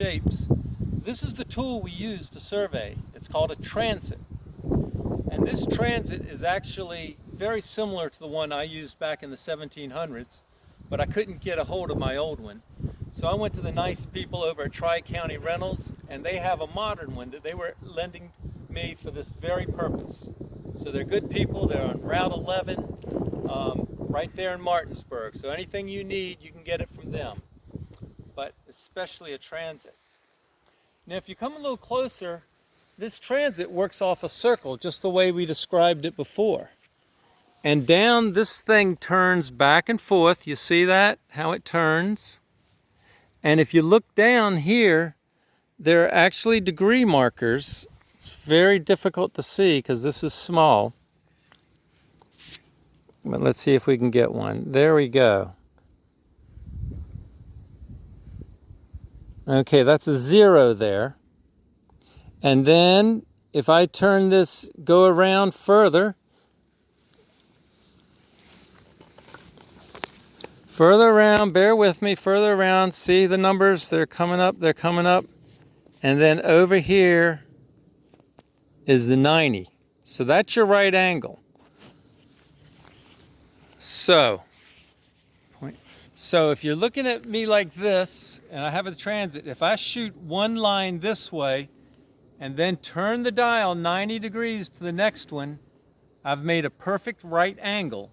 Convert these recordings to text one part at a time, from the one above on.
shapes. This is the tool we use to survey. It's called a transit. And this transit is actually very similar to the one I used back in the 1700s, but I couldn't get a hold of my old one. So I went to the nice people over at Tri-County Rentals, and they have a modern one that they were lending me for this very purpose. So they're good people. They're on Route 11, right there in Martinsburg. So anything you need, you can get it from them, but especially a transit. Now, if you come a little closer, this transit works off a circle, just the way we described it before. And down this thing turns back and forth. You see that, how it turns? And if you look down here, there are actually degree markers. It's very difficult to see because this is small. But let's see if we can get one. There we go. Okay, that's a 0 there. And then if I turn this, go around further around, bear with me, further around, see the numbers, they're coming up. And then over here is the 90. So that's your right angle. So if you're looking at me like this, and I have a transit, if I shoot one line this way and then turn the dial 90 degrees to the next one, I've made a perfect right angle,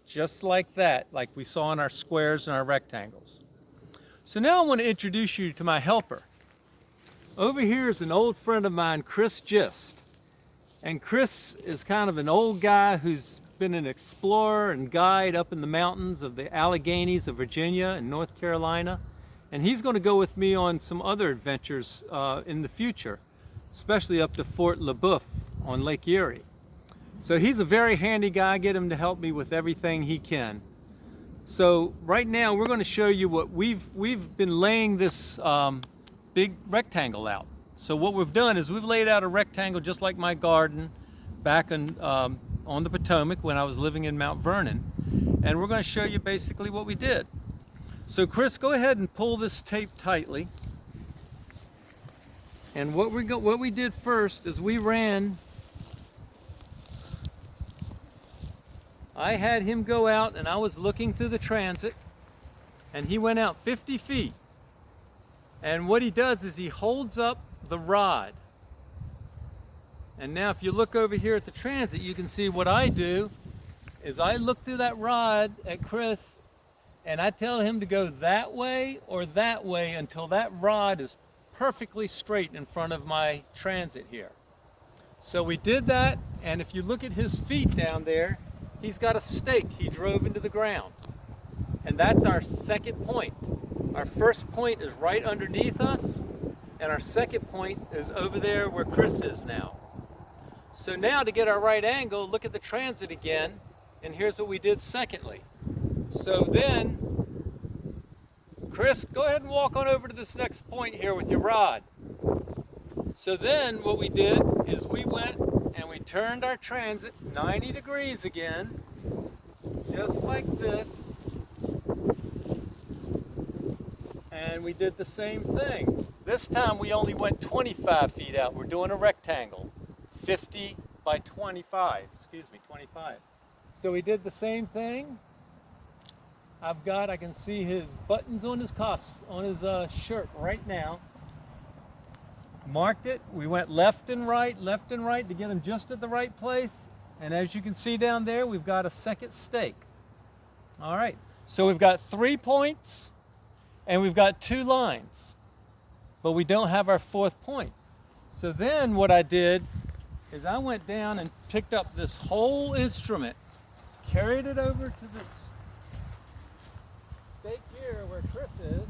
just like that, like we saw in our squares and our rectangles. So now I want to introduce you to my helper. Over here is an old friend of mine, Chris Gist. And Chris is kind of an old guy who's been an explorer and guide up in the mountains of the Alleghenies of Virginia and North Carolina. And he's going to go with me on some other adventures in the future, especially up to Fort LeBoeuf on Lake Erie. So he's a very handy guy. Get him to help me with everything he can. So right now we're going to show you what we've been laying this big rectangle out. So what we've done is we've laid out a rectangle just like my garden back on the Potomac when I was living in Mount Vernon. And we're going to show you basically what we did. So Chris, go ahead and pull this tape tightly. And what we did first is I had him go out and I was looking through the transit, and he went out 50 feet. And what he does is he holds up the rod. And now if you look over here at the transit, you can see what I do is I look through that rod at Chris and I tell him to go that way or that way until that rod is perfectly straight in front of my transit here. So we did that, and if you look at his feet down there, he's got a stake he drove into the ground. And that's our second point. Our first point is right underneath us, and our second point is over there where Chris is now. So now to get our right angle, look at the transit again, and here's what we did secondly. So then, Chris, go ahead and walk on over to this next point here with your rod. So then what we did is we went and we turned our transit 90 degrees again, just like this. And we did the same thing. This time we only went 25 feet out. We're doing a rectangle, 50 by 25, 25. So we did the same thing. I can see his buttons on his cuffs, on his shirt right now. Marked it. We went left and right to get him just at the right place. And as you can see down there, we've got a second stake. All right, so we've got 3 points and we've got 2 lines, but we don't have our 4th point. So then what I did is I went down and picked up this whole instrument, carried it over to this stake here where Chris is,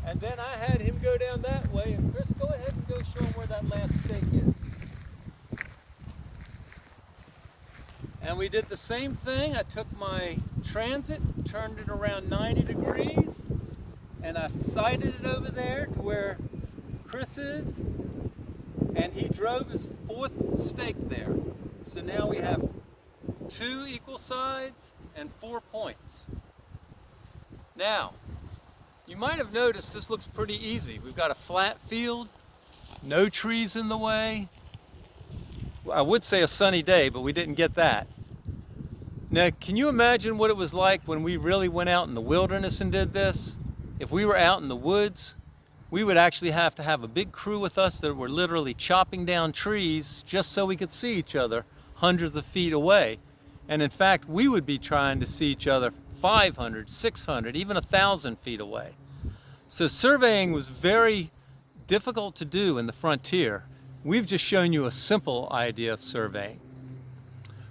and then I had him go down that way, and Chris, go ahead and go show him where that last stake is. And we did the same thing. I took my transit, turned it around 90 degrees, and I sighted it over there to where Chris is, and he drove his 4th stake there. So now we have 2 equal sides and 4 points. Now, You might have noticed this looks pretty easy. We've got a flat field, no trees in the way. I would say a sunny day, but we didn't get that. Now, can you imagine what it was like when we really went out in the wilderness and did this? If we were out in the woods, we would actually have to have a big crew with us that were literally chopping down trees just so we could see each other hundreds of feet away. And in fact, we would be trying to see each other 500, 600, even 1,000 feet away. So surveying was very difficult to do in the frontier. We've just shown you a simple idea of surveying.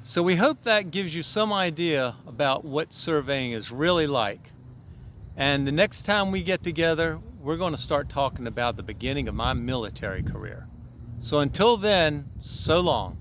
So we hope that gives you some idea about what surveying is really like. And the next time we get together, we're going to start talking about the beginning of my military career. So until then, so long.